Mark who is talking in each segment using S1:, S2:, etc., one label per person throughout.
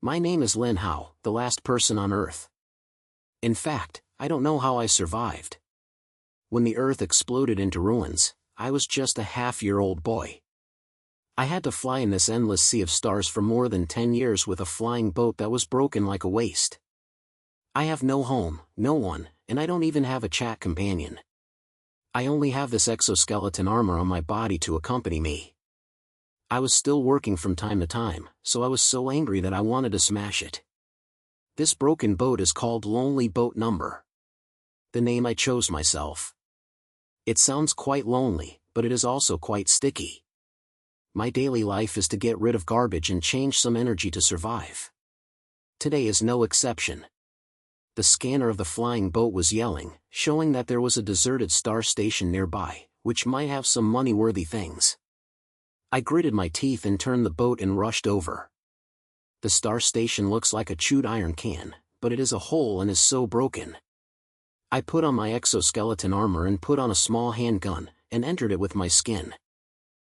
S1: My name is Lin Hao, the last person on Earth. In fact, I don't know how I survived. When the Earth exploded into ruins, I was just a half-year-old boy. I had to fly in this endless sea of stars for more than 10 years with a flying boat that was broken like a waste. I have no home, no one, and I don't even have a chat companion. I only have this exoskeleton armor on my body to accompany me. I was still working from time to time, so I was so angry that I wanted to smash it. This broken boat is called Lonely Boat Number. The name I chose myself. It sounds quite lonely, but it is also quite sticky. My daily life is to get rid of garbage and change some energy to survive. Today is no exception. The scanner of the flying boat was yelling, showing that there was a deserted star station nearby, which might have some money-worthy things. I gritted my teeth and turned the boat and rushed over. The star station looks like a chewed iron can, but it is a hole and is so broken. I put on my exoskeleton armor and put on a small handgun, and entered it with my skin.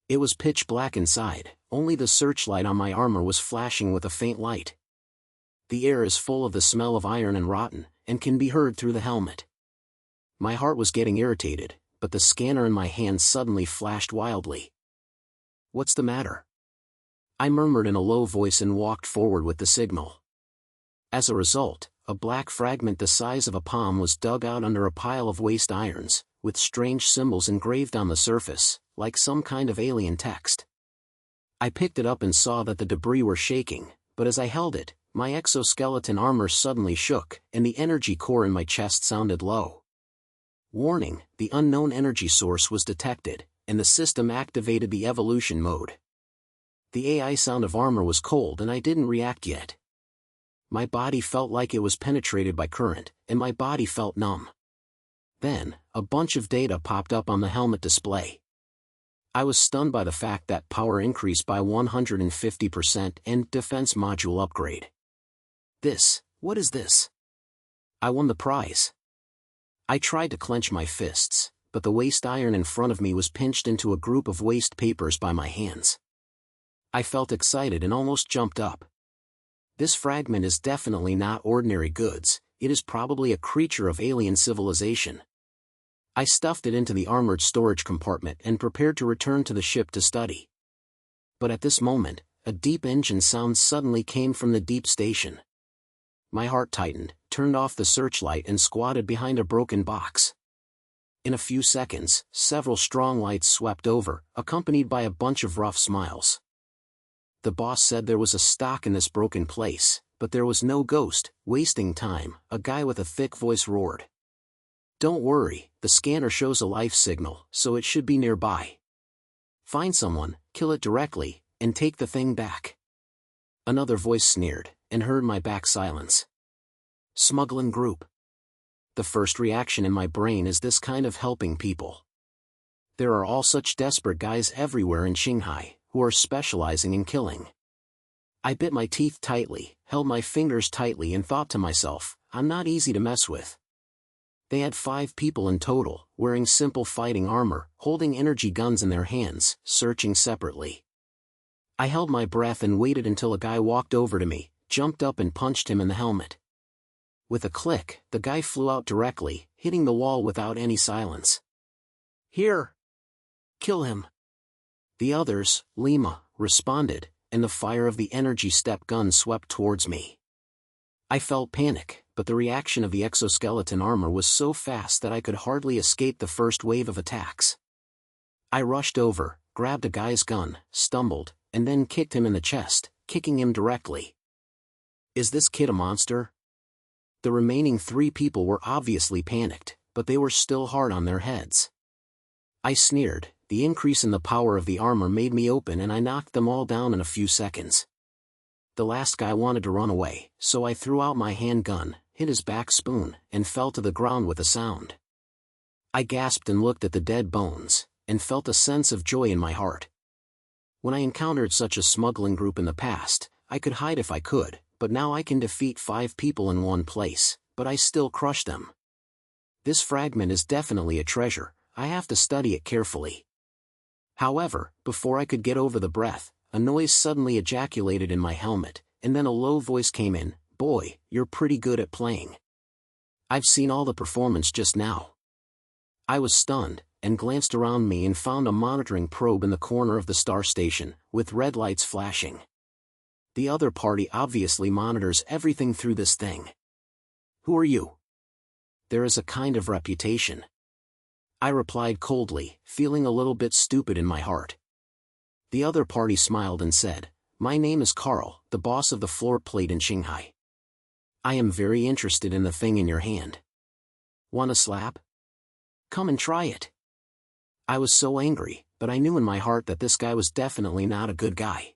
S1: It was pitch black inside, only the searchlight on my armor was flashing with a faint light. The air is full of the smell of iron and rotten, and can be heard through the helmet. My heart was getting irritated, but the scanner in my hand suddenly flashed wildly. "What's the matter?" I murmured in a low voice and walked forward with the signal. As a result, a black fragment the size of a palm was dug out under a pile of waste irons, with strange symbols engraved on the surface, like some kind of alien text. I picked it up and saw that the debris were shaking, but as I held it, my exoskeleton armor suddenly shook, and the energy core in my chest sounded low. Warning, the unknown energy source was detected, and the system activated the evolution mode. The AI sound of armor was cold and I didn't react yet. My body felt like it was penetrated by current, and my body felt numb. Then, a bunch of data popped up on the helmet display. I was stunned by the fact that power increased by 150% and defense module upgrade. What is this? I won the prize. I tried to clench my fists, but the waste iron in front of me was pinched into a group of waste papers by my hands. I felt excited and almost jumped up. This fragment is definitely not ordinary goods, it is probably a creature of alien civilization. I stuffed it into the armored storage compartment and prepared to return to the ship to study. But at this moment, a deep engine sound suddenly came from the deep station. My heart tightened, turned off the searchlight and squatted behind a broken box. In a few seconds, several strong lights swept over, accompanied by a bunch of rough smiles. The boss said there was a stock in this broken place, but there was no ghost, wasting time, a guy with a thick voice roared. "Don't worry, the scanner shows a life signal, so it should be nearby. Find someone, kill it directly, and take the thing back." Another voice sneered, and heard my back silence. Smuggling group. The first reaction in my brain is this kind of helping people. There are all such desperate guys everywhere in Shanghai, who are specializing in killing. I bit my teeth tightly, held my fingers tightly and thought to myself, I'm not easy to mess with. They had 5 people in total, wearing simple fighting armor, holding energy guns in their hands, searching separately. I held my breath and waited until a guy walked over to me, jumped up and punched him in the helmet. With a click, the guy flew out directly, hitting the wall without any silence. "Here! Kill him!" The others, Lima, responded, and the fire of the energy step gun swept towards me. I felt panic, but the reaction of the exoskeleton armor was so fast that I could hardly escape the first wave of attacks. I rushed over, grabbed a guy's gun, stumbled, and then kicked him in the chest, kicking him directly. Is this kid a monster? The remaining 3 people were obviously panicked, but they were still hard on their heads. I sneered, the increase in the power of the armor made me open and I knocked them all down in a few seconds. The last guy wanted to run away, so I threw out my handgun, hit his back spoon, and fell to the ground with a sound. I gasped and looked at the dead bones, and felt a sense of joy in my heart. When I encountered such a smuggling group in the past, I could hide if I could, but now I can defeat 5 people in one place, but I still crush them. This fragment is definitely a treasure, I have to study it carefully. However, before I could get over the breath, a noise suddenly ejaculated in my helmet, and then a low voice came in, "Boy, you're pretty good at playing. I've seen all the performance just now." I was stunned, and glanced around me and found a monitoring probe in the corner of the star station, with red lights flashing. The other party obviously monitors everything through this thing. "Who are you?" "There is a kind of reputation," I replied coldly, feeling a little bit stupid in my heart. The other party smiled and said, "My name is Carl, the boss of the floor plate in Shanghai. I am very interested in the thing in your hand. Want a slap? Come and try it." I was so angry, but I knew in my heart that this guy was definitely not a good guy.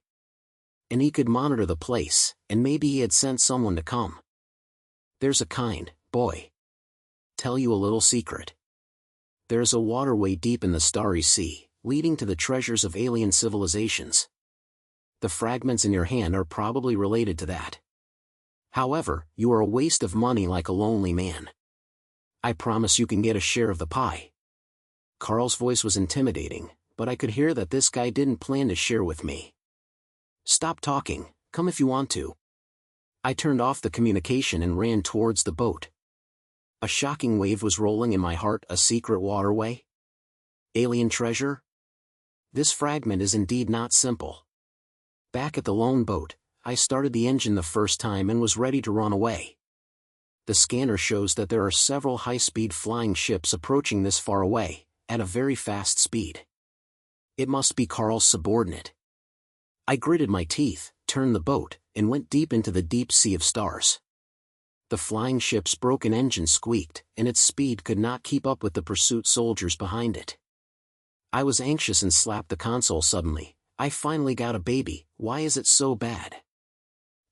S1: And he could monitor the place, and maybe he had sent someone to come. "There's a kind, boy. Tell you a little secret. There's a waterway deep in the starry sea, leading to the treasures of alien civilizations. The fragments in your hand are probably related to that. However, you are a waste of money like a lonely man. I promise you can get a share of the pie." Carl's voice was intimidating, but I could hear that this guy didn't plan to share with me. "Stop talking, come if you want to." I turned off the communication and ran towards the boat. A shocking wave was rolling in my heart. A secret waterway? Alien treasure? This fragment is indeed not simple. Back at the lone boat, I started the engine the first time and was ready to run away. The scanner shows that there are several high-speed flying ships approaching this far away, at a very fast speed. It must be Carl's subordinate. I gritted my teeth, turned the boat, and went deep into the deep sea of stars. The flying ship's broken engine squeaked, and its speed could not keep up with the pursuit soldiers behind it. I was anxious and slapped the console suddenly. "I finally got a baby, why is it so bad?"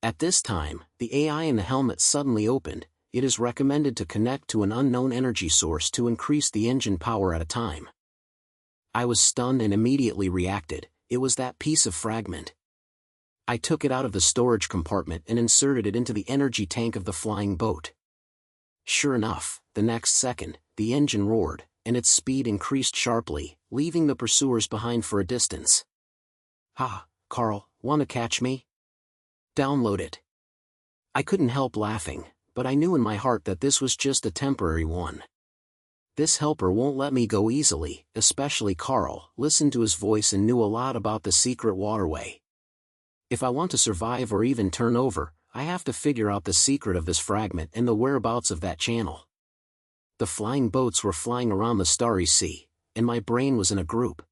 S1: At this time, the AI in the helmet suddenly opened. "It is recommended to connect to an unknown energy source to increase the engine power at a time." I was stunned and immediately reacted. It was that piece of fragment. I took it out of the storage compartment and inserted it into the energy tank of the flying boat. Sure enough, the next second, the engine roared, and its speed increased sharply, leaving the pursuers behind for a distance. "Ha, Carl, wanna catch me? Download it." I couldn't help laughing, but I knew in my heart that this was just a temporary one. This helper won't let me go easily, especially Carl. Listened to his voice and knew a lot about the secret waterway. If I want to survive or even turn over, I have to figure out the secret of this fragment and the whereabouts of that channel. The flying boats were flying around the starry sea, and my brain was in a group.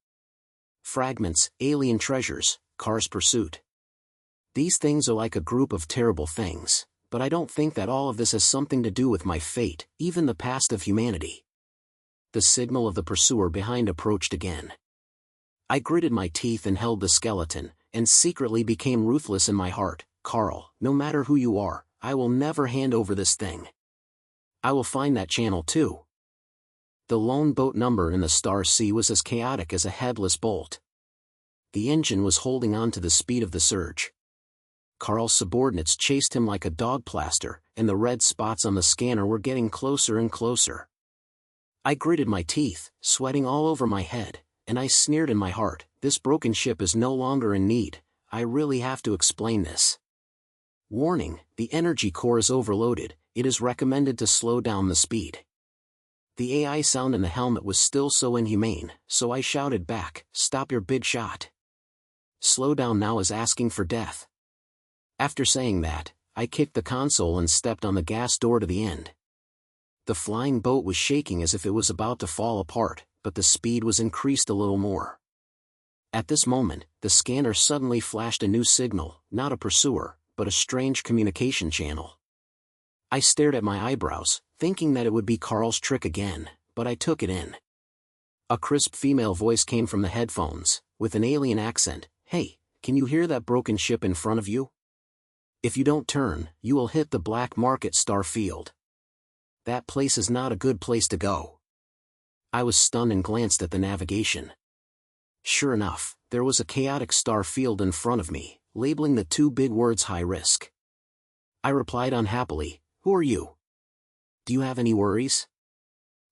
S1: Fragments, alien treasures, Car's pursuit. These things are like a group of terrible things, but I don't think that all of this has something to do with my fate, even the past of humanity. The signal of the pursuer behind approached again. I gritted my teeth and held the skeleton, and secretly became ruthless in my heart. "Carl, no matter who you are, I will never hand over this thing. I will find that channel too." The lone boat number in the star sea was as chaotic as a headless bolt. The engine was holding on to the speed of the surge. Carl's subordinates chased him like a dog plaster, and the red spots on the scanner were getting closer and closer. I gritted my teeth, sweating all over my head, and I sneered in my heart, "This broken ship is no longer in need. I really have to explain this. Warning, the energy core is overloaded. It is recommended to slow down the speed." The AI sound in the helmet was still so inhumane, so I shouted back, "Stop your big shot. Slow down now is asking for death." After saying that, I kicked the console and stepped on the gas door to the end. The flying boat was shaking as if it was about to fall apart, but the speed was increased a little more. At this moment, the scanner suddenly flashed a new signal, not a pursuer, but a strange communication channel. I stared at my eyebrows, thinking that it would be Carl's trick again, but I took it in. A crisp female voice came from the headphones, with an alien accent. "Hey, can you hear that broken ship in front of you? If you don't turn, you will hit the black market star field. That place is not a good place to go." I was stunned and glanced at the navigation. Sure enough, there was a chaotic star field in front of me, labeling the two big words "high risk." I replied unhappily, "Who are you? Do you have any worries?"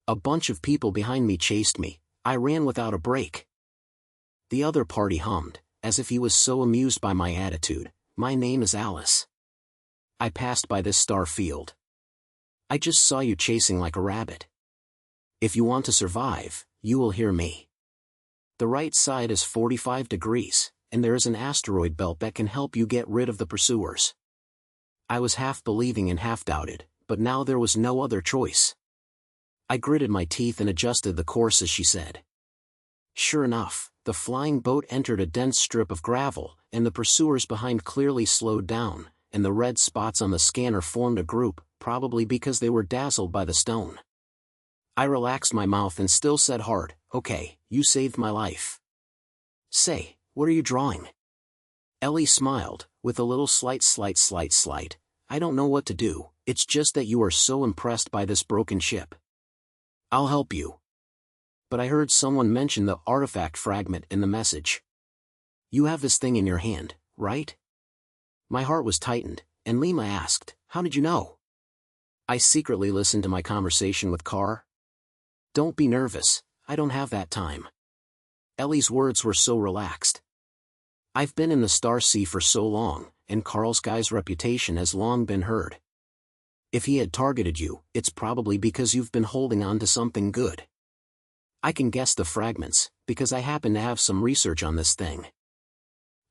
S1: A bunch of people behind me chased me. I ran without a break. The other party hummed, as if he was so amused by my attitude. My name is Alice. I passed by this star field. I just saw you chasing like a rabbit. If you want to survive, you will hear me. The right side is 45 degrees, and there is an asteroid belt that can help you get rid of the pursuers. I was half believing and half doubted, but now there was no other choice. I gritted my teeth and adjusted the course as she said. Sure enough, the flying boat entered a dense strip of gravel, and the pursuers behind clearly slowed down, and the red spots on the scanner formed a group, probably because they were dazzled by the stone. I relaxed my mouth and still said hard, "Okay, you saved my life." "Say, what are you drawing?" Ellie smiled, with a little slight. "I don't know what to do, it's just that you are so impressed by this broken ship." "I'll help you." "But I heard someone mention the artifact fragment in the message. You have this thing in your hand, right?" My heart was tightened, and Lima asked, "How did you know?" "I secretly listened to my conversation with Carr." "Don't be nervous, I don't have that time." Ellie's words were so relaxed. "I've been in the Star Sea for so long, and Carl's guy's reputation has long been heard. If he had targeted you, it's probably because you've been holding on to something good. I can guess the fragments, because I happen to have some research on this thing."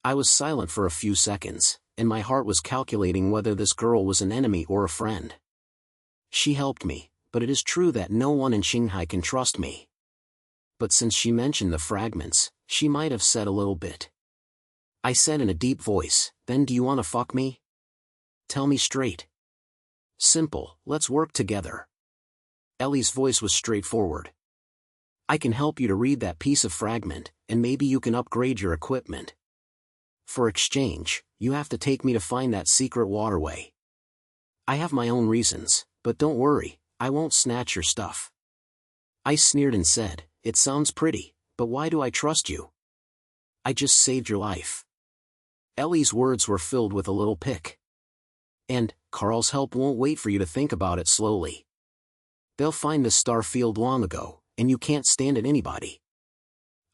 S1: I was silent for a few seconds, and my heart was calculating whether this girl was an enemy or a friend. She helped me, but it is true that no one in Shanghai can trust me. But since she mentioned the fragments, she might have said a little bit. I said in a deep voice, "Then do you want to fuck me? Tell me straight." "Simple, let's work together." Ellie's voice was straightforward. "I can help you to read that piece of fragment, and maybe you can upgrade your equipment. For exchange, you have to take me to find that secret waterway. I have my own reasons, but don't worry, I won't snatch your stuff." I sneered and said, "It sounds pretty, but why do I trust you? I just saved your life." Ellie's words were filled with a little pique. "And, Carl's help won't wait for you to think about it slowly. They'll find this star field long ago, and you can't stand it anybody."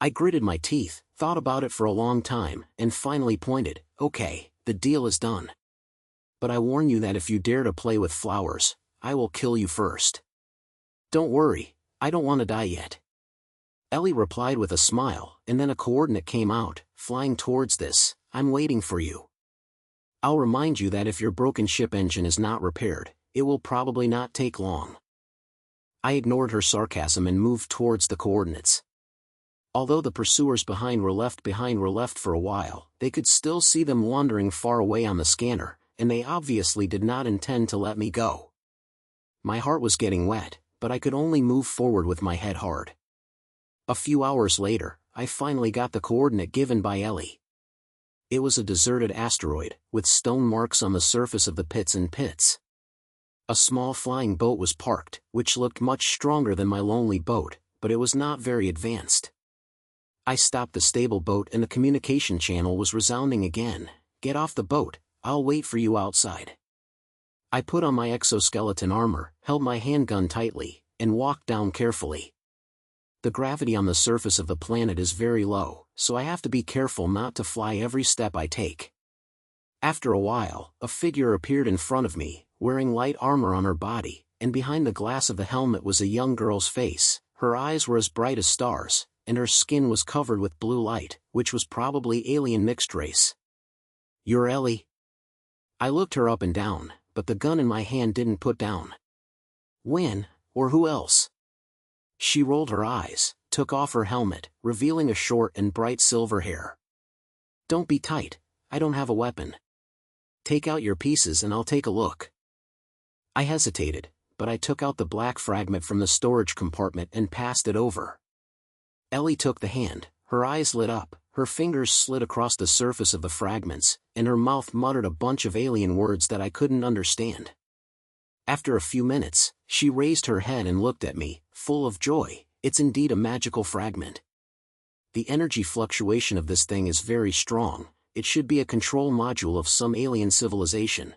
S1: I gritted my teeth, thought about it for a long time, and finally pointed, "Okay, the deal is done. But I warn you that if you dare to play with flowers, I will kill you first." "Don't worry, I don't want to die yet." Ellie replied with a smile, and then a coordinate came out, flying towards this. "I'm waiting for you. I'll remind you that if your broken ship engine is not repaired, it will probably not take long." I ignored her sarcasm and moved towards the coordinates. Although the pursuers behind were left for a while, they could still see them wandering far away on the scanner, and they obviously did not intend to let me go. My heart was getting wet, but I could only move forward with my head hard. A few hours later, I finally got the coordinate given by Ellie. It was a deserted asteroid, with stone marks on the surface of the pits and pits. A small flying boat was parked, which looked much stronger than my lonely boat, but it was not very advanced. I stopped the stable boat and the communication channel was resounding again. "Get off the boat, I'll wait for you outside." I put on my exoskeleton armor, held my handgun tightly, and walked down carefully. The gravity on the surface of the planet is very low, so I have to be careful not to fly every step I take. After a while, a figure appeared in front of me, wearing light armor on her body, and behind the glass of the helmet was a young girl's face. Her eyes were as bright as stars, and her skin was covered with blue light, which was probably alien mixed race. "You're Ellie?" I looked her up and down, but the gun in my hand didn't put down. "When, or who else?" She rolled her eyes, took off her helmet, revealing a short and bright silver hair. "Don't be tight, I don't have a weapon. Take out your pieces and I'll take a look." I hesitated, but I took out the black fragment from the storage compartment and passed it over. Ellie took the hand, her eyes lit up, her fingers slid across the surface of the fragments, and her mouth muttered a bunch of alien words that I couldn't understand. After a few minutes, she raised her head and looked at me, full of joy. "It's indeed a magical fragment. The energy fluctuation of this thing is very strong. It should be a control module of some alien civilization.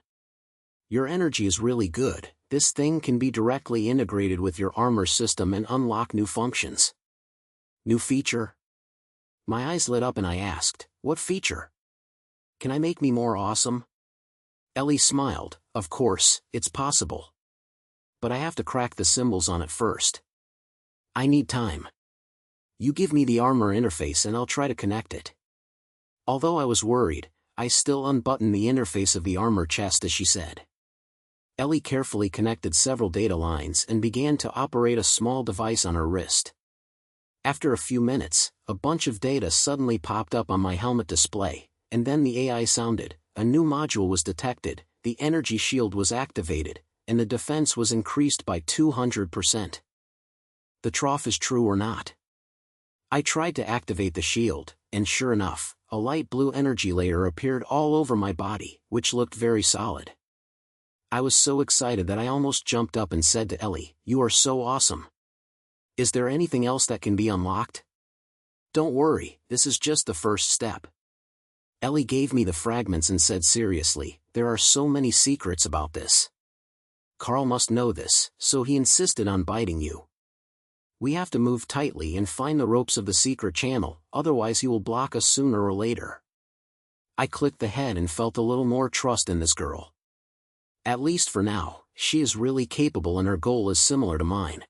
S1: Your energy is really good. This thing can be directly integrated with your armor system and unlock new functions." "New feature?" My eyes lit up and I asked, "What feature?" Can I make me more awesome? Ellie smiled. Of course, it's possible. But I have to crack the symbols on it first. I need time. You give me the armor interface and I'll try to connect it. Although I was worried, I still unbuttoned the interface of the armor chest as she said. Ellie carefully connected several data lines and began to operate a small device on her wrist. After a few minutes, a bunch of data suddenly popped up on my helmet display, and then the AI sounded, a new module was detected, the energy shield was activated, and the defense was increased by 200%. The trough is true or not? I tried to activate the shield, and sure enough, a light blue energy layer appeared all over my body, which looked very solid. I was so excited that I almost jumped up and said to Ellie, "You are so awesome. Is there anything else that can be unlocked?" "Don't worry, this is just the first step." Ellie gave me the fragments and said seriously, "There are so many secrets about this. Carl must know this, so he insisted on biting you. We have to move tightly and find the ropes of the secret channel, otherwise he will block us sooner or later." I clicked the head and felt a little more trust in this girl. At least for now, she is really capable and her goal is similar to mine.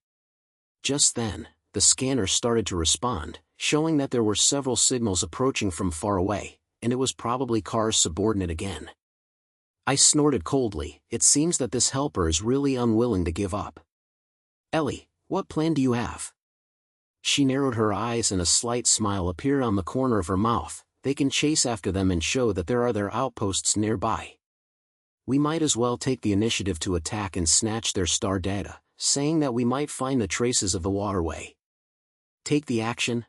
S1: Just then, the scanner started to respond, showing that there were several signals approaching from far away, and it was probably Car's subordinate again. I snorted coldly. It seems that this helper is really unwilling to give up. "Ellie, what plan do you have?" She narrowed her eyes and a slight smile appeared on the corner of her mouth. "They can chase after them and show that there are their outposts nearby. We might as well take the initiative to attack and snatch their star data, saying that we might find the traces of the waterway. Take the action?"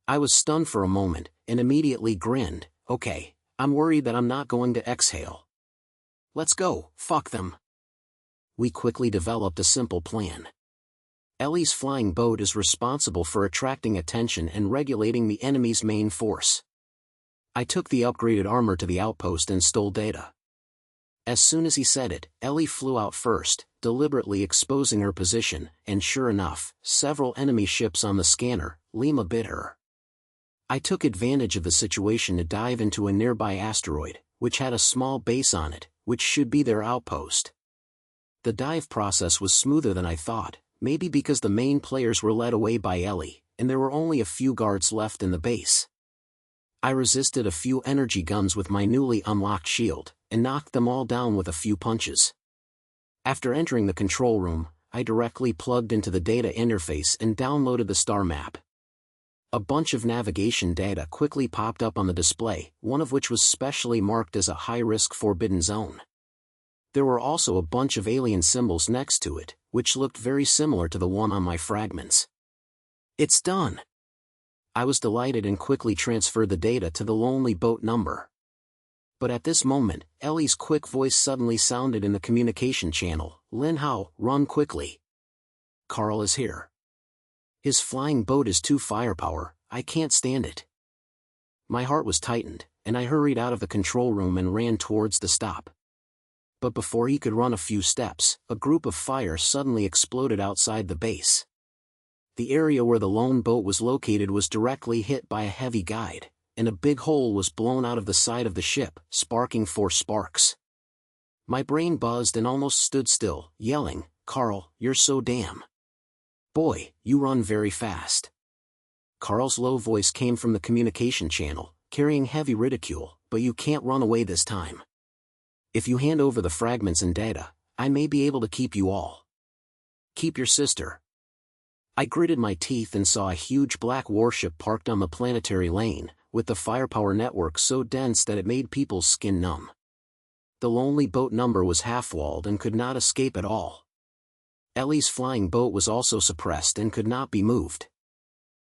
S1: I was stunned for a moment, and immediately grinned. "Okay, I'm worried that I'm not going to exhale. Let's go, fuck them." We quickly developed a simple plan. Ellie's flying boat is responsible for attracting attention and regulating the enemy's main force. I took the upgraded armor to the outpost and stole data. As soon as he said it, Ellie flew out first, deliberately exposing her position, and sure enough, several enemy ships on the scanner. Lima bit her. I took advantage of the situation to dive into a nearby asteroid, which had a small base on it, which should be their outpost. The dive process was smoother than I thought, maybe because the main players were led away by Ellie, and there were only a few guards left in the base. I resisted a few energy guns with my newly unlocked shield, and knocked them all down with a few punches. After entering the control room, I directly plugged into the data interface and downloaded the star map. A bunch of navigation data quickly popped up on the display, one of which was specially marked as a high-risk forbidden zone. There were also a bunch of alien symbols next to it, which looked very similar to the one on my fragments. "It's done!" I was delighted and quickly transferred the data to the lonely boat number. But at this moment, Ellie's quick voice suddenly sounded in the communication channel. "Lin Hao, run quickly. Carl is here. His flying boat is too firepower, I can't stand it." My heart was tightened, and I hurried out of the control room and ran towards the stop. But before he could run a few steps, a group of fire suddenly exploded outside the base. The area where the lone boat was located was directly hit by a heavy guide, and a big hole was blown out of the side of the ship, sparking 4 sparks. My brain buzzed and almost stood still, yelling, "Carl, you're so damn. Boy, you run very fast." Carl's low voice came from the communication channel, carrying heavy ridicule, "But you can't run away this time. If you hand over the fragments and data, I may be able to keep you all. Keep your sister." I gritted my teeth and saw a huge black warship parked on the planetary lane, with the firepower network so dense that it made people's skin numb. The lonely boat number was half-walled and could not escape at all. Ellie's flying boat was also suppressed and could not be moved.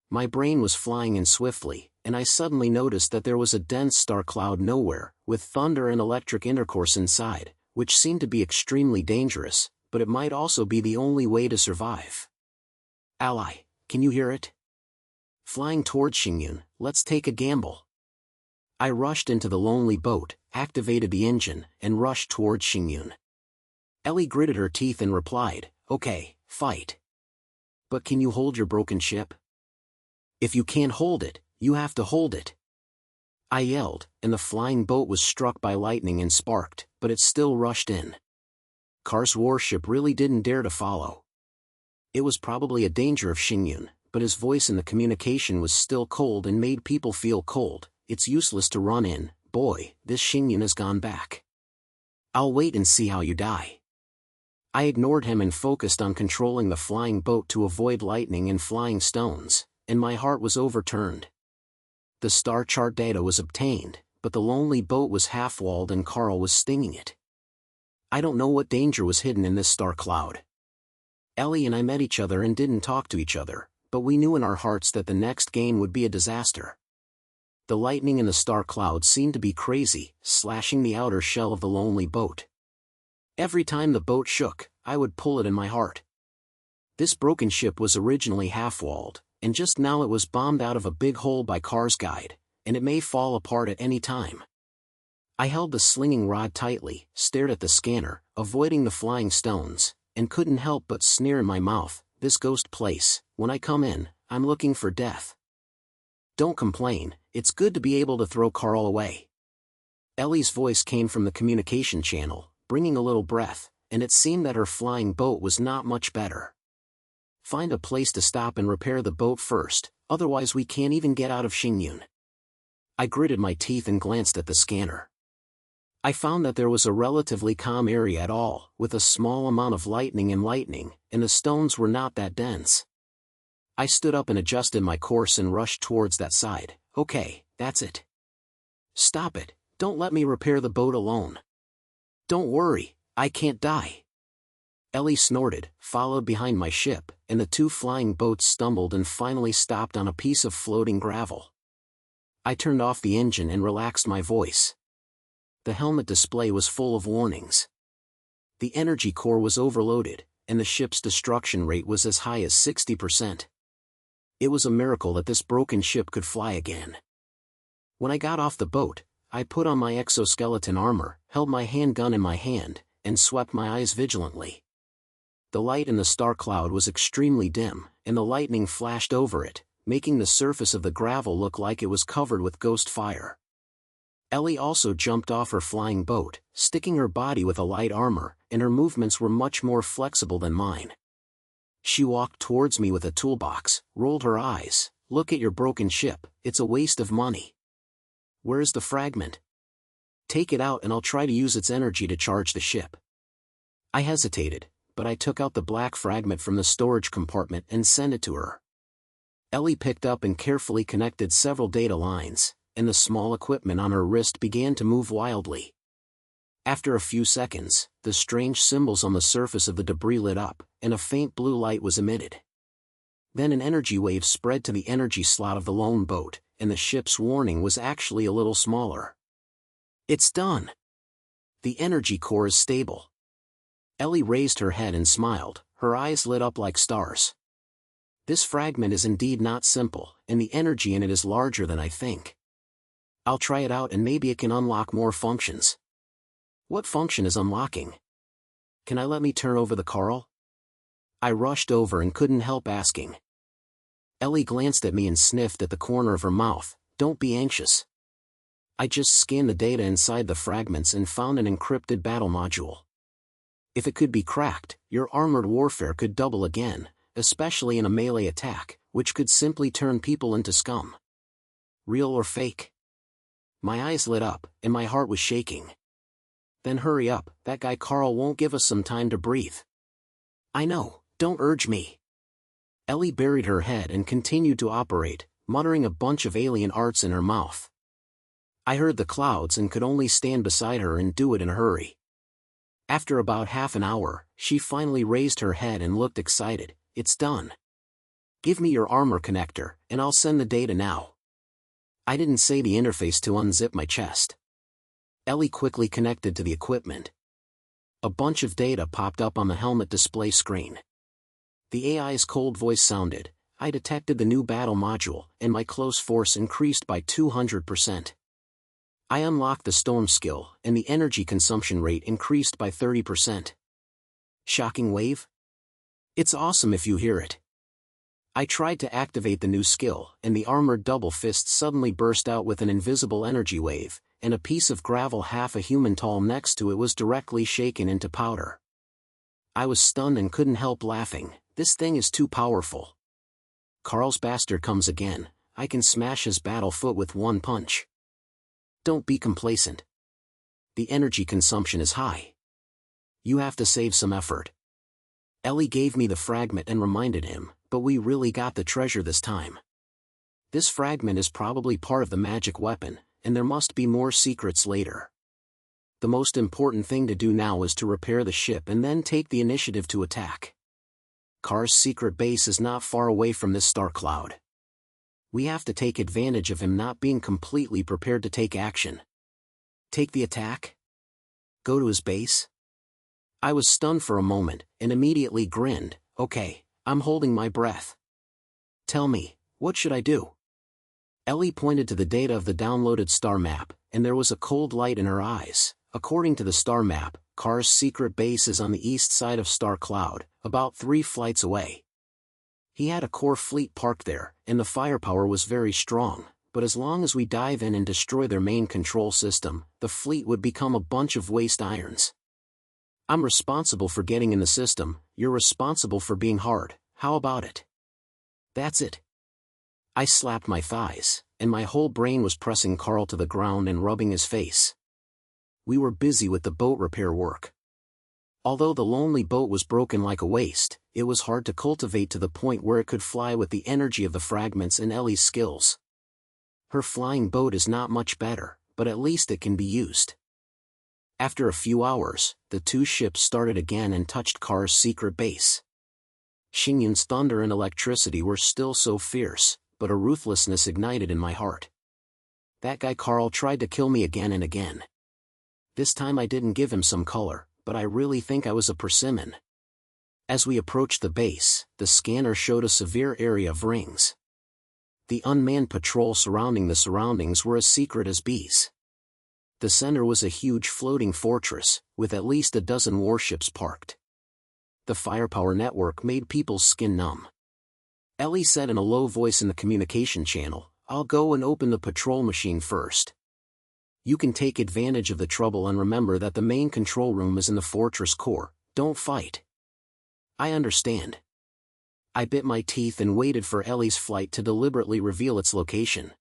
S1: My brain was flying in swiftly, and I suddenly noticed that there was a dense star cloud nowhere, with thunder and electric intercourse inside, which seemed to be extremely dangerous, but it might also be the only way to survive. "Ally, can you hear it? Flying towards Xingyun, let's take a gamble." I rushed into the lonely boat, activated the engine, and rushed towards Xingyun. Ellie gritted her teeth and replied, "Okay, fight. But can you hold your broken ship? If you can't hold it, you have to hold it." I yelled, and the flying boat was struck by lightning and sparked, but it still rushed in. Car's warship really didn't dare to follow. It was probably a danger of Xingyun, but his voice in the communication was still cold and made people feel cold. It's useless to run in, boy, this Xingyun has gone back. I'll wait and see how you die. I ignored him and focused on controlling the flying boat to avoid lightning and flying stones, and my heart was overturned. The star chart data was obtained, but the lonely boat was half-walled and Carl was stinging it. I don't know what danger was hidden in this star cloud. Ellie and I met each other and didn't talk to each other, but we knew in our hearts that the next game would be a disaster. The lightning in the star cloud seemed to be crazy, slashing the outer shell of the lonely boat. Every time the boat shook, I would pull it in my heart. This broken ship was originally half-walled, and just now it was bombed out of a big hole by Car's guide, and it may fall apart at any time. I held the slinging rod tightly, stared at the scanner, avoiding the flying stones, and couldn't help but sneer in my mouth, this ghost place, when I come in, I'm looking for death. Don't complain, it's good to be able to throw Carl away. Ellie's voice came from the communication channel, bringing a little breath, and it seemed that her flying boat was not much better. Find a place to stop and repair the boat first, otherwise we can't even get out of Xingyun. I gritted my teeth and glanced at the scanner. I found that there was a relatively calm area at all, with a small amount of lightning, and the stones were not that dense. I stood up and adjusted my course and rushed towards that side. Okay, that's it. Stop it, don't let me repair the boat alone. Don't worry, I can't die. Ellie snorted, followed behind my ship, and the two flying boats stumbled and finally stopped on a piece of floating gravel. I turned off the engine and relaxed my voice. The helmet display was full of warnings. The energy core was overloaded, and the ship's destruction rate was as high as 60%. It was a miracle that this broken ship could fly again. When I got off the boat, I put on my exoskeleton armor, held my handgun in my hand, and swept my eyes vigilantly. The light in the star cloud was extremely dim, and the lightning flashed over it, making the surface of the gravel look like it was covered with ghost fire. Ellie also jumped off her flying boat, sticking her body with a light armor, and her movements were much more flexible than mine. She walked towards me with a toolbox, rolled her eyes. Look at your broken ship, it's a waste of money. Where's the fragment? Take it out and I'll try to use its energy to charge the ship. I hesitated, but I took out the black fragment from the storage compartment and sent it to her. Ellie picked up and carefully connected several data lines, and the small equipment on her wrist began to move wildly. After a few seconds, the strange symbols on the surface of the debris lit up, and a faint blue light was emitted. Then an energy wave spread to the energy slot of the lone boat, and the ship's warning was actually a little smaller. It's done. The energy core is stable. Ellie raised her head and smiled, her eyes lit up like stars. This fragment is indeed not simple, and the energy in it is larger than I think. I'll try it out and maybe it can unlock more functions. What function is unlocking? Can I let me turn over the Carl? I rushed over and couldn't help asking. Ellie glanced at me and sniffed at the corner of her mouth. Don't be anxious. I just scanned the data inside the fragments and found an encrypted battle module. If it could be cracked, your armored warfare could double again, especially in a melee attack, which could simply turn people into scum. Real or fake? My eyes lit up, and my heart was shaking. Then hurry up, that guy Carl won't give us some time to breathe. I know, don't urge me. Ellie buried her head and continued to operate, muttering a bunch of alien arts in her mouth. I heard the clouds and could only stand beside her and do it in a hurry. After about half an hour, she finally raised her head and looked excited. It's done. Give me your armor connector, and I'll send the data now. I didn't say the interface to unzip my chest. Ellie quickly connected to the equipment. A bunch of data popped up on the helmet display screen. The AI's cold voice sounded. I detected the new battle module, and my close force increased by 200%. I unlocked the storm skill, and the energy consumption rate increased by 30%. Shocking wave? It's awesome if you hear it. I tried to activate the new skill, and the armored double fist suddenly burst out with an invisible energy wave, and a piece of gravel half a human tall next to it was directly shaken into powder. I was stunned and couldn't help laughing. This thing is too powerful. Carl's bastard comes again. I can smash his battle foot with one punch. Don't be complacent. The energy consumption is high. You have to save some effort. Ellie gave me the fragment and reminded him, but we really got the treasure this time. This fragment is probably part of the magic weapon, and there must be more secrets later. The most important thing to do now is to repair the ship and then take the initiative to attack. Car's secret base is not far away from this star cloud. We have to take advantage of him not being completely prepared to take action. Take the attack? Go to his base? I was stunned for a moment, and immediately grinned. Okay, I'm holding my breath. Tell me, what should I do? Ellie pointed to the data of the downloaded star map, and there was a cold light in her eyes. According to the star map, Car's secret base is on the east side of Star Cloud, about 3 flights away. He had a core fleet parked there, and the firepower was very strong, but as long as we dive in and destroy their main control system, the fleet would become a bunch of waste irons. I'm responsible for getting in the system, you're responsible for being hard, how about it? That's it. I slapped my thighs, and my whole brain was pressing Carl to the ground and rubbing his face. We were busy with the boat repair work. Although the lonely boat was broken like a waste, it was hard to cultivate to the point where it could fly with the energy of the fragments and Ellie's skills. Her flying boat is not much better, but at least it can be used. After a few hours, the 2 ships started again and touched Car's secret base. Xingyun's thunder and electricity were still so fierce, but a ruthlessness ignited in my heart. That guy Carl tried to kill me again and again. This time I didn't give him some color, but I really think I was a persimmon. As we approached the base, the scanner showed a severe area of rings. The unmanned patrol surrounding the surroundings were as secret as bees. The center was a huge floating fortress, with at least a dozen warships parked. The firepower network made people's skin numb. Ellie said in a low voice in the communication channel, "I'll go and open the patrol machine first. You can take advantage of the trouble and remember that the main control room is in the fortress core, don't fight." I understand. I bit my teeth and waited for Ellie's flight to deliberately reveal its location.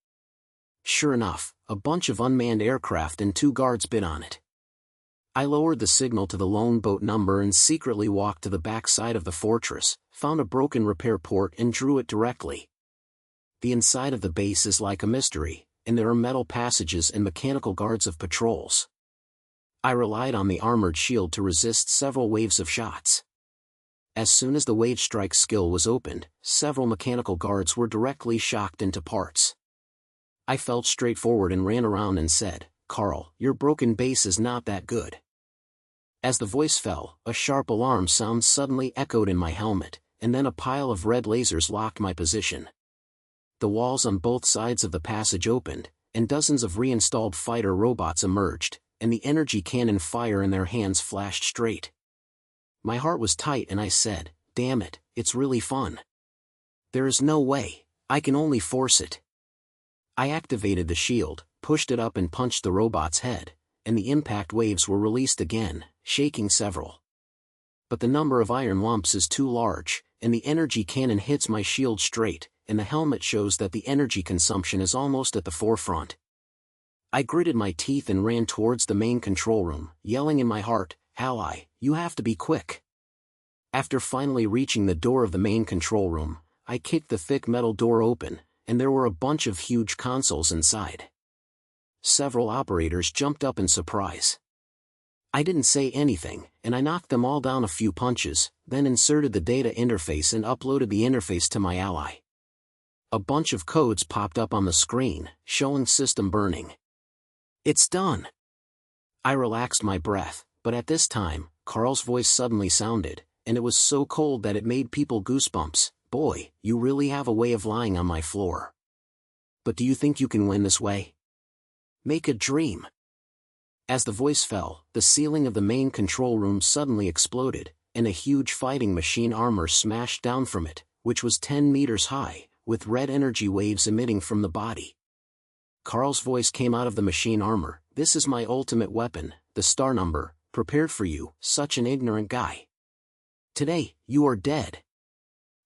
S1: Sure enough, a bunch of unmanned aircraft and 2 guards bid on it. I lowered the signal to the lone boat number and secretly walked to the back side of the fortress, found a broken repair port and drew it directly. The inside of the base is like a mystery, and there are metal passages and mechanical guards of patrols. I relied on the armored shield to resist several waves of shots. As soon as the wave strike skill was opened, several mechanical guards were directly shocked into parts. I felt straightforward and ran around and said, "Carl, your broken base is not that good." As the voice fell, a sharp alarm sound suddenly echoed in my helmet, and then a pile of red lasers locked my position. The walls on both sides of the passage opened, and dozens of reinstalled fighter robots emerged, and the energy cannon fire in their hands flashed straight. My heart was tight and I said, "Damn it, it's really fun. There is no way, I can only force it." I activated the shield, pushed it up and punched the robot's head, and the impact waves were released again, shaking several. But the number of iron lumps is too large, and the energy cannon hits my shield straight, and the helmet shows that the energy consumption is almost at the forefront. I gritted my teeth and ran towards the main control room, yelling in my heart, "Ally, you have to be quick." After finally reaching the door of the main control room, I kicked the thick metal door open, and there were a bunch of huge consoles inside. Several operators jumped up in surprise. I didn't say anything, and I knocked them all down a few punches, then inserted the data interface and uploaded the interface to my ally. A bunch of codes popped up on the screen, showing system burning. "It's done." I relaxed my breath, but at this time, Carl's voice suddenly sounded, and it was so cold that it made people goosebumps. "Boy, you really have a way of lying on my floor. But do you think you can win this way? Make a dream." As the voice fell, the ceiling of the main control room suddenly exploded, and a huge fighting machine armor smashed down from it, which was 10 meters high, with red energy waves emitting from the body. Carl's voice came out of the machine armor. "This is my ultimate weapon, the star number, prepared for you, such an ignorant guy. Today, you are dead."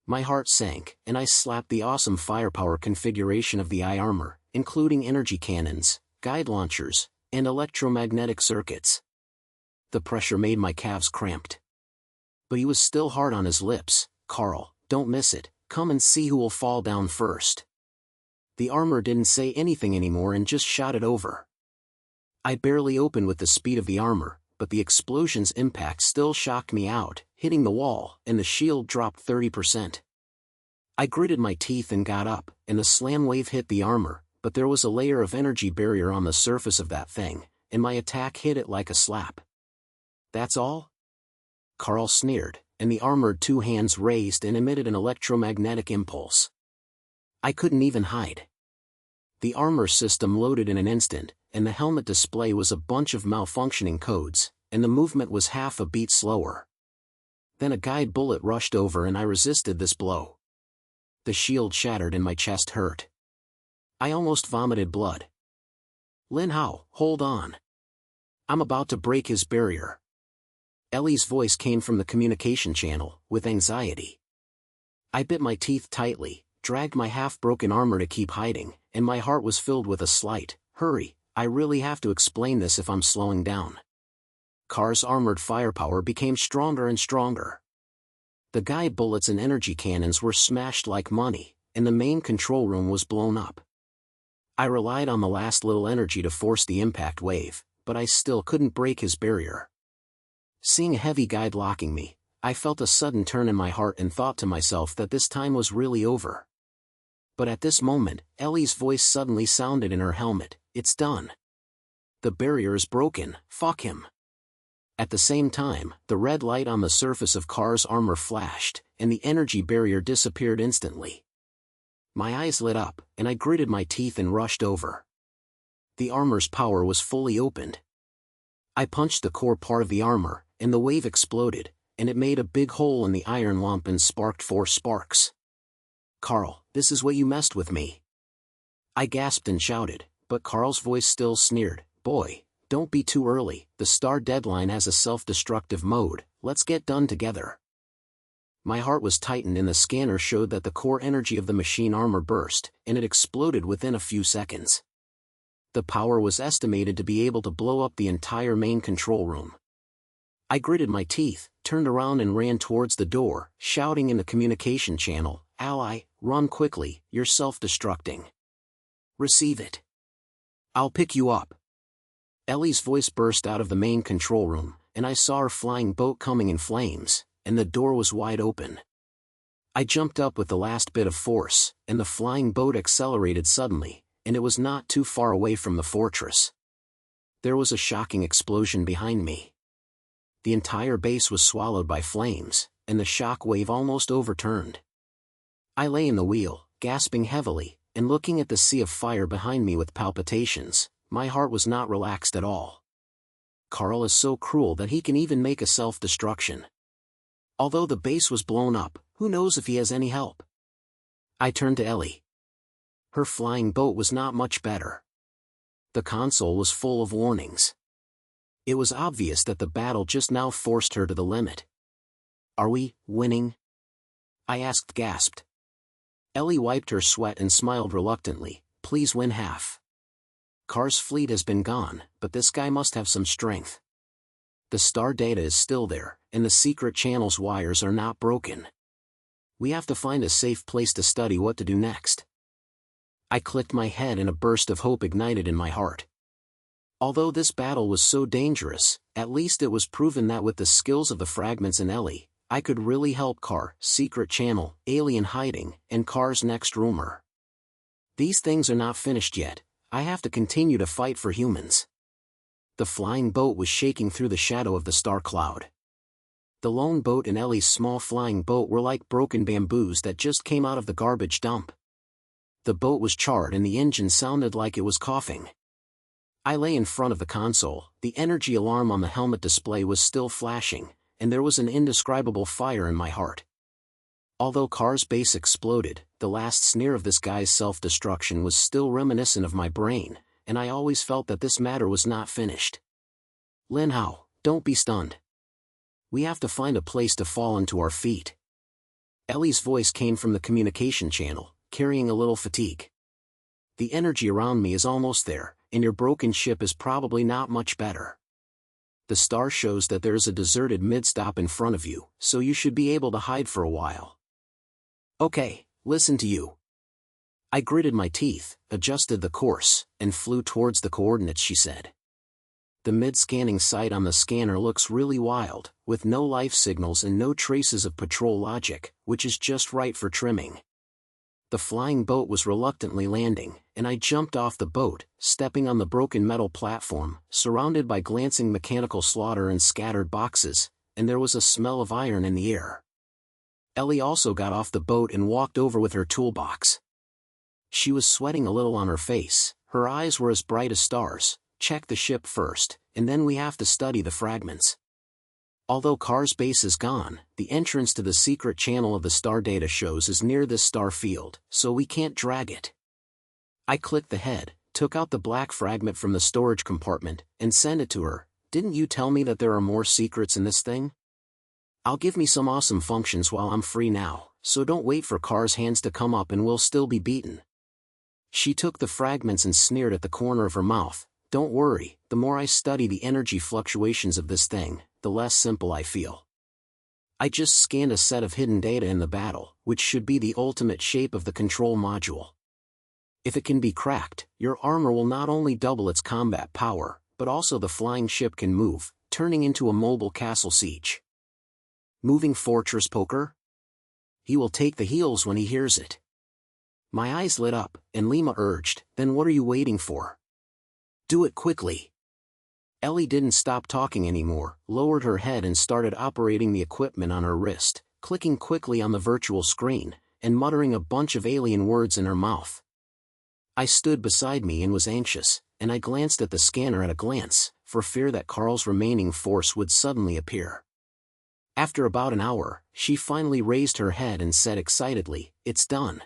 S1: My heart sank, and I slapped the awesome firepower configuration of the eye armor, including energy cannons, guide launchers, and electromagnetic circuits. The pressure made my calves cramped. But he was still hard on his lips. "Carl, don't miss it, come and see who will fall down first." The armor didn't say anything anymore and just shot it over. I barely opened with the speed of the armor, but the explosion's impact still shocked me out, hitting the wall, and the shield dropped 30%. I gritted my teeth and got up, and the slam wave hit the armor, but there was a layer of energy barrier on the surface of that thing, and my attack hit it like a slap. "That's all?" Carl sneered, and the armored two hands raised and emitted an electromagnetic impulse. I couldn't even hide. The armor system loaded in an instant, and the helmet display was a bunch of malfunctioning codes, and the movement was half a beat slower. Then a guide bullet rushed over and I resisted this blow. The shield shattered and my chest hurt. I almost vomited blood. "Lin Hao, hold on. I'm about to break his barrier." Ellie's voice came from the communication channel, with anxiety. I bit my teeth tightly, dragged my half-broken armor to keep hiding, and my heart was filled with a slight, "Hurry, I really have to explain this if I'm slowing down." Car's armored firepower became stronger and stronger. The guide bullets and energy cannons were smashed like money, and the main control room was blown up. I relied on the last little energy to force the impact wave, but I still couldn't break his barrier. Seeing a heavy guide locking me, I felt a sudden turn in my heart and thought to myself that this time was really over. But at this moment, Ellie's voice suddenly sounded in her helmet. "It's done. The barrier is broken, fuck him." At the same time, the red light on the surface of Car's armor flashed, and the energy barrier disappeared instantly. My eyes lit up, and I gritted my teeth and rushed over. The armor's power was fully opened. I punched the core part of the armor, and the wave exploded, and it made a big hole in the iron lump and sparked 4 sparks. "Carl, this is what you messed with me." I gasped and shouted, but Carl's voice still sneered. "Boy, don't be too early, the star deadline has a self-destructive mode, let's get done together." My heart was tightened and the scanner showed that the core energy of the machine armor burst, and it exploded within a few seconds. The power was estimated to be able to blow up the entire main control room. I gritted my teeth, turned around and ran towards the door, shouting in the communication channel, "Ally, run quickly, you're self-destructing. Receive it. I'll pick you up." Ellie's voice burst out of the main control room, and I saw her flying boat coming in flames, and the door was wide open. I jumped up with the last bit of force, and the flying boat accelerated suddenly, and it was not too far away from the fortress. There was a shocking explosion behind me. The entire base was swallowed by flames, and the shock wave almost overturned. I lay in the wheel, gasping heavily, and looking at the sea of fire behind me with palpitations. My heart was not relaxed at all. Carl is so cruel that he can even make a self-destruction. Although the base was blown up, who knows if he has any help? I turned to Ellie. Her flying boat was not much better. The console was full of warnings. It was obvious that the battle just now forced her to the limit. "Are we winning?" I asked, gasped. Ellie wiped her sweat and smiled reluctantly. "Please win half. Car's fleet has been gone, but this guy must have some strength. The star data is still there, and the secret channel's wires are not broken. We have to find a safe place to study what to do next." I clicked my head and a burst of hope ignited in my heart. Although this battle was so dangerous, at least it was proven that with the skills of the fragments and Ellie, I could really help Car, secret channel, alien hiding, and Car's next rumor. These things are not finished yet. I have to continue to fight for humans. The flying boat was shaking through the shadow of the star cloud. The lone boat and Ellie's small flying boat were like broken bamboos that just came out of the garbage dump. The boat was charred and the engine sounded like it was coughing. I lay in front of the console, the energy alarm on the helmet display was still flashing, and there was an indescribable fire in my heart. Although Carr's base exploded, the last sneer of this guy's self-destruction was still reminiscent of my brain, and I always felt that this matter was not finished. Lin Hao, don't be stunned. We have to find a place to fall onto our feet. Ellie's voice came from the communication channel, carrying a little fatigue. The energy around me is almost there, and your broken ship is probably not much better. The star shows that there is a deserted mid-stop in front of you, so you should be able to hide for a while. Okay, listen to you. I gritted my teeth, adjusted the course, and flew towards the coordinates she said. The mid-scanning site on the scanner looks really wild, with no life signals and no traces of patrol logic, which is just right for trimming. The flying boat was reluctantly landing, and I jumped off the boat, stepping on the broken metal platform, surrounded by glancing mechanical slaughter and scattered boxes, and there was a smell of iron in the air. Ellie also got off the boat and walked over with her toolbox. She was sweating a little on her face, her eyes were as bright as stars. Check the ship first, and then we have to study the fragments. Although Carr's base is gone, the entrance to the secret channel of the star data shows is near this star field, so we can't drag it. I clicked the head, took out the black fragment from the storage compartment, and sent it to her. Didn't you tell me that there are more secrets in this thing? I'll give me some awesome functions while I'm free now, so don't wait for Carr's hands to come up and we'll still be beaten. She took the fragments and sneered at the corner of her mouth. Don't worry, the more I study the energy fluctuations of this thing, the less simple I feel. I just scanned a set of hidden data in the battle, which should be the ultimate shape of the control module. If it can be cracked, your armor will not only double its combat power, but also the flying ship can move, turning into a mobile castle siege. Moving fortress poker? He will take the heels when he hears it. My eyes lit up, and Lima urged, then what are you waiting for? Do it quickly. Ellie didn't stop talking anymore, lowered her head and started operating the equipment on her wrist, clicking quickly on the virtual screen, and muttering a bunch of alien words in her mouth. I stood beside me and was anxious, and I glanced at the scanner at a glance, for fear that Carl's remaining force would suddenly appear. After about an hour, she finally raised her head and said excitedly, "It's done.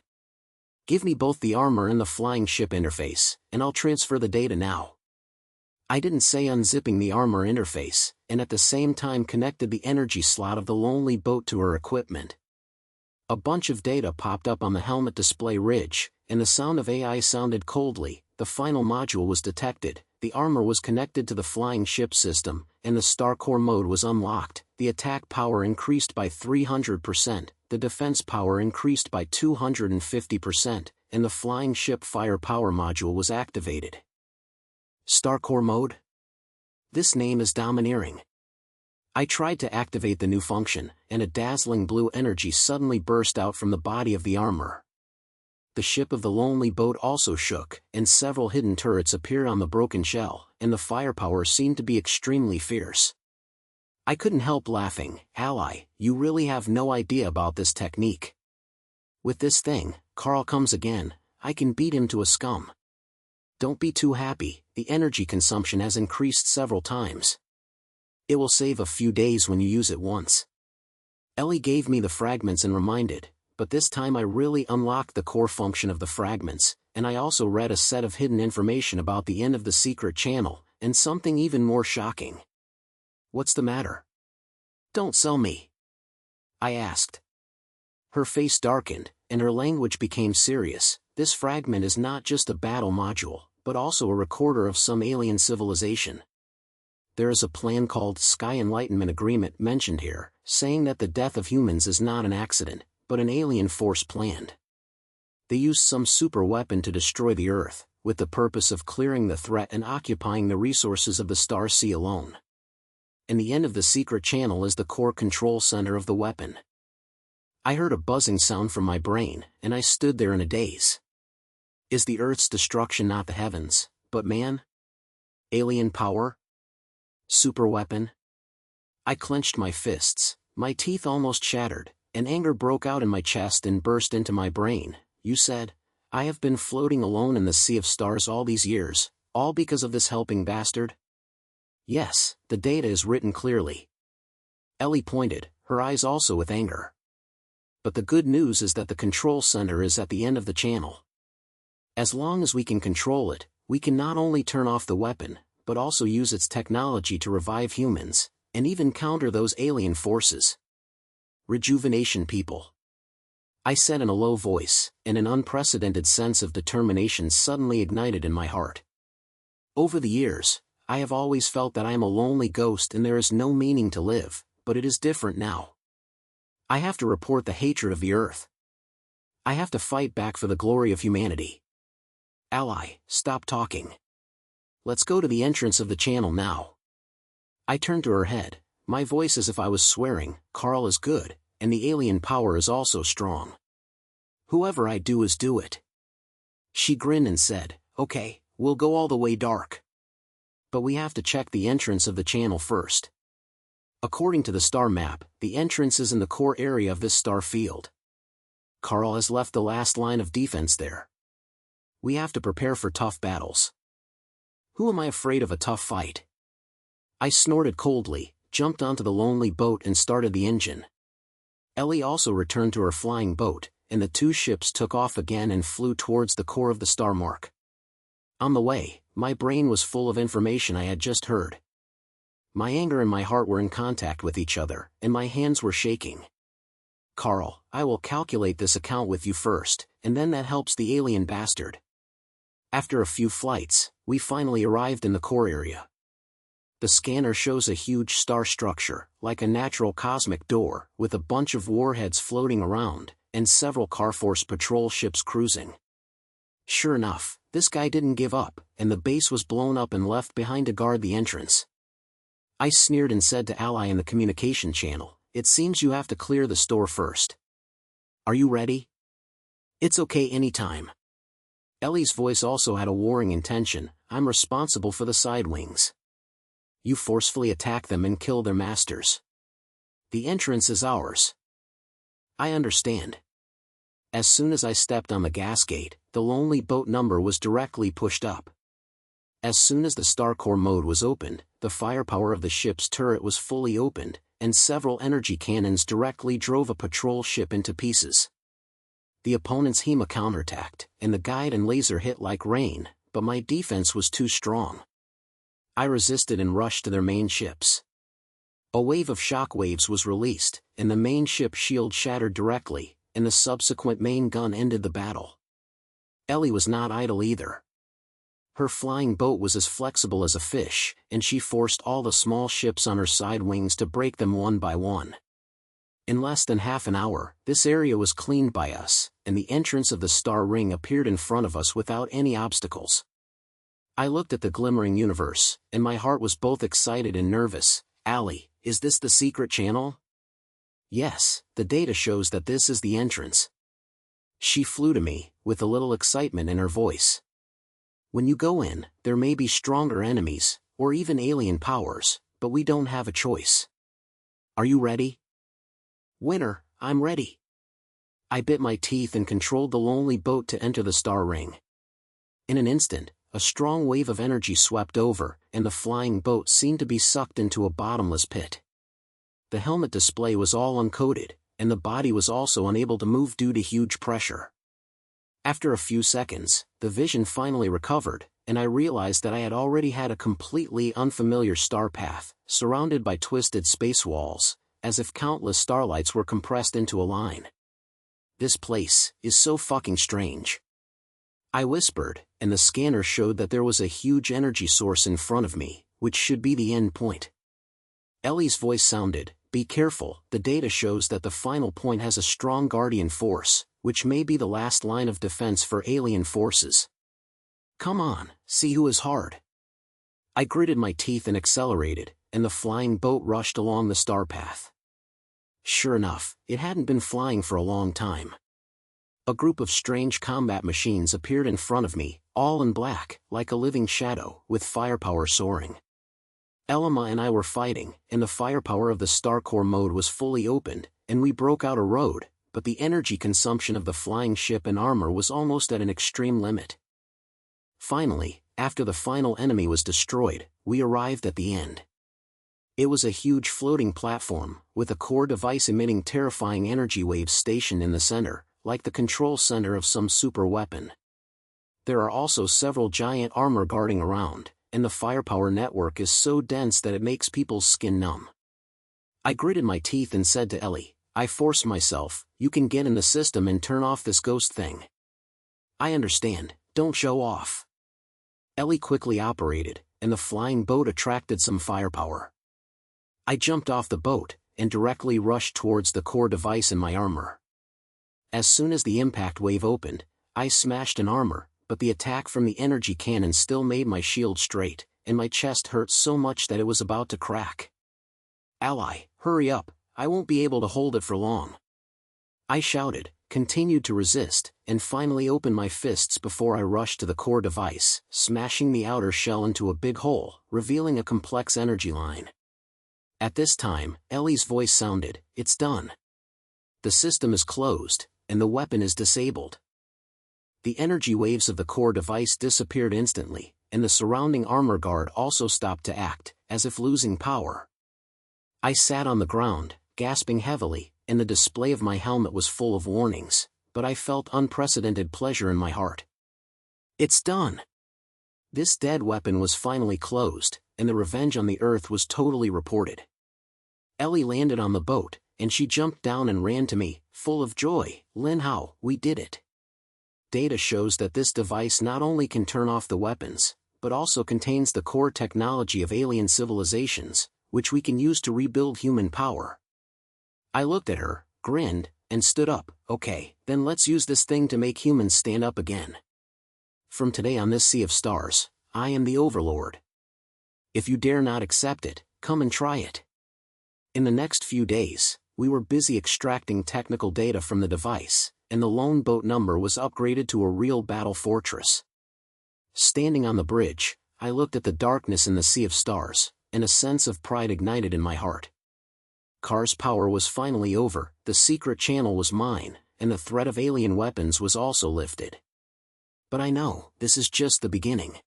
S1: Give me both the armor and the flying ship interface, and I'll transfer the data now." I didn't say unzipping the armor interface, and at the same time connected the energy slot of the lonely boat to her equipment. A bunch of data popped up on the helmet display ridge, and the sound of AI sounded coldly. The final module was detected, the armor was connected to the flying ship system, and the star core mode was unlocked. The attack power increased by 300%, the defense power increased by 250%, and the flying ship firepower module was activated. Star core mode? This name is domineering. I tried to activate the new function, and a dazzling blue energy suddenly burst out from the body of the armor. The ship of the lonely boat also shook, and several hidden turrets appeared on the broken shell, and the firepower seemed to be extremely fierce. I couldn't help laughing. Ally, you really have no idea about this technique. With this thing, Carl comes again, I can beat him to a scum. Don't be too happy, the energy consumption has increased several times. It will save a few days when you use it once. Ellie gave me the fragments and reminded, but this time I really unlocked the core function of the fragments, and I also read a set of hidden information about the end of the secret channel, and something even more shocking. What's the matter? Don't sell me, I asked. Her face darkened, and her language became serious. This fragment is not just a battle module, but also a recorder of some alien civilization. There is a plan called Sky Enlightenment Agreement mentioned here, saying that the death of humans is not an accident, but an alien force planned. They used some super weapon to destroy the Earth, with the purpose of clearing the threat and occupying the resources of the Star Sea alone. And the end of the secret channel is the core control center of the weapon. I heard a buzzing sound from my brain, and I stood there in a daze. Is the Earth's destruction not the heavens, but man? Alien power? Super weapon? I clenched my fists, my teeth almost shattered, and anger broke out in my chest and burst into my brain. You said, I have been floating alone in the sea of stars all these years, all because of this helping bastard? Yes, the data is written clearly. Ellie pointed, her eyes also with anger. but the good news is that the control center is at the end of the channel. As long as we can control it, we can not only turn off the weapon, but also use its technology to revive humans, and even counter those alien forces. Rejuvenation people. I said in a low voice, and an unprecedented sense of determination suddenly ignited in my heart. Over the years, I have always felt that I am a lonely ghost and there is no meaning to live, but it is different now. I have to report the hatred of the Earth. I have to fight back for the glory of humanity. Ally, stop talking. Let's go to the entrance of the channel now. I turned to her head, my voice as if I was swearing, Carl is good, and the alien power is also strong. Whoever I do is do it. She grinned and said, okay, we'll go all the way dark. But we have to check the entrance of the channel first. According to the star map, the entrance is in the core area of this star field. Carl has left the last line of defense there. We have to prepare for tough battles. Who am I afraid of a tough fight? I snorted coldly, jumped onto the lonely boat and started the engine. Ellie also returned to her flying boat, and the two ships took off again and flew towards the core of the star mark. On the way, my brain was full of information I had just heard. My anger and my heart were in contact with each other, and my hands were shaking. Carl, I will calculate this account with you first, and then that helps the alien bastard. After a few flights, we finally arrived in the core area. The scanner shows a huge star structure, like a natural cosmic door, with a bunch of warheads floating around, and several Carforce patrol ships cruising. Sure enough, this guy didn't give up, and the base was blown up and left behind to guard the entrance. I sneered and said to Ally in the communication channel, it seems you have to clear the store first. Are you ready? It's okay anytime. Ellie's voice also had a warring intention, I'm responsible for the side wings. You forcefully attack them and kill their masters. The entrance is ours. I understand. As soon as I stepped on the gas gate, the lonely boat number was directly pushed up. As soon as the star core mode was opened, the firepower of the ship's turret was fully opened, and several energy cannons directly drove a patrol ship into pieces. The opponent's HEMA counterattacked, and the guide and laser hit like rain, but my defense was too strong. I resisted and rushed to their main ships. A wave of shockwaves was released, and the main ship shield shattered directly, and the subsequent main gun ended the battle. Ellie was not idle either. Her flying boat was as flexible as a fish, and she forced all the small ships on her side wings to break them one by one. In less than half an hour, this area was cleaned by us, and the entrance of the star ring appeared in front of us without any obstacles. I looked at the glimmering universe, and my heart was both excited and nervous. Allie, is this the secret channel? Yes, the data shows that this is the entrance. She flew to me, with a little excitement in her voice. When you go in, there may be stronger enemies, or even alien powers, but we don't have a choice. Are you ready? Winner, I'm ready. I bit my teeth and controlled the lonely boat to enter the star ring. In an instant, a strong wave of energy swept over, and the flying boat seemed to be sucked into a bottomless pit. The helmet display was all uncoated, and the body was also unable to move due to huge pressure. After a few seconds, the vision finally recovered, and I realized that I had already had a completely unfamiliar star path, surrounded by twisted space walls, as if countless starlights were compressed into a line. This place is so fucking strange. I whispered, and the scanner showed that there was a huge energy source in front of me, which should be the end point. Ellie's voice sounded, be careful, the data shows that the final point has a strong guardian force, which may be the last line of defense for alien forces. Come on, see who is hard. I gritted my teeth and accelerated, and the flying boat rushed along the star path. Sure enough, it hadn't been flying for a long time. A group of strange combat machines appeared in front of me, all in black, like a living shadow, with firepower soaring. Elma and I were fighting, and the firepower of the star core mode was fully opened, and we broke out a road, but the energy consumption of the flying ship and armor was almost at an extreme limit. Finally, after the final enemy was destroyed, we arrived at the end. It was a huge floating platform, with a core device emitting terrifying energy waves stationed in the center, like the control center of some super weapon. There are also several giant armor guarding around, and the firepower network is so dense that it makes people's skin numb. I gritted my teeth and said to Ellie, I forced myself, you can get in the system and turn off this ghost thing. I understand, don't show off. Ellie quickly operated, and the flying boat attracted some firepower. I jumped off the boat, and directly rushed towards the core device in my armor. As soon as the impact wave opened, I smashed an armor, but the attack from the energy cannon still made my shield straight, and my chest hurt so much that it was about to crack. Ally, hurry up, I won't be able to hold it for long. I shouted, continued to resist, and finally opened my fists before I rushed to the core device, smashing the outer shell into a big hole, revealing a complex energy line. At this time, Ellie's voice sounded, it's done. The system is closed, and the weapon is disabled. The energy waves of the core device disappeared instantly, and the surrounding armor guard also stopped to act, as if losing power. I sat on the ground, gasping heavily, and the display of my helmet was full of warnings, but I felt unprecedented pleasure in my heart. It's done! This dead weapon was finally closed, and the revenge on the Earth was totally reported. Ellie landed on the boat, and she jumped down and ran to me, full of joy. Lin Hao, we did it. Data shows that this device not only can turn off the weapons, but also contains the core technology of alien civilizations, which we can use to rebuild human power. I looked at her, grinned, and stood up. Okay, then let's use this thing to make humans stand up again. From today on this sea of stars, I am the Overlord. If you dare not accept it, come and try it. In the next few days, we were busy extracting technical data from the device, and the lone boat number was upgraded to a real battle fortress. Standing on the bridge, I looked at the darkness in the sea of stars, and a sense of pride ignited in my heart. Kar's power was finally over, the secret channel was mine, and the threat of alien weapons was also lifted. But I know, this is just the beginning.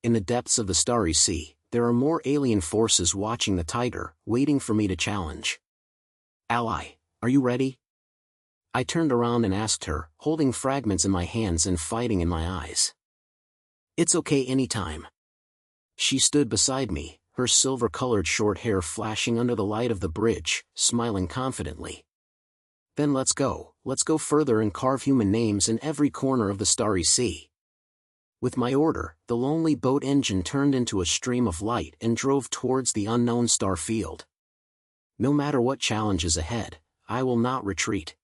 S1: In the depths of the starry sea, there are more alien forces watching the Tiger, waiting for me to challenge. Ally, are you ready? I turned around and asked her, holding fragments in my hands and fighting in my eyes. It's okay anytime. She stood beside me, her silver-colored short hair flashing under the light of the bridge, smiling confidently. Then let's go further and carve human names in every corner of the starry sea. With my order, the lonely boat engine turned into a stream of light and drove towards the unknown star field. No matter what challenge is ahead, I will not retreat.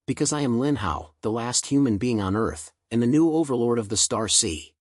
S1: Because I am Lin Hao, the last human being on Earth, and the new overlord of the Star Sea.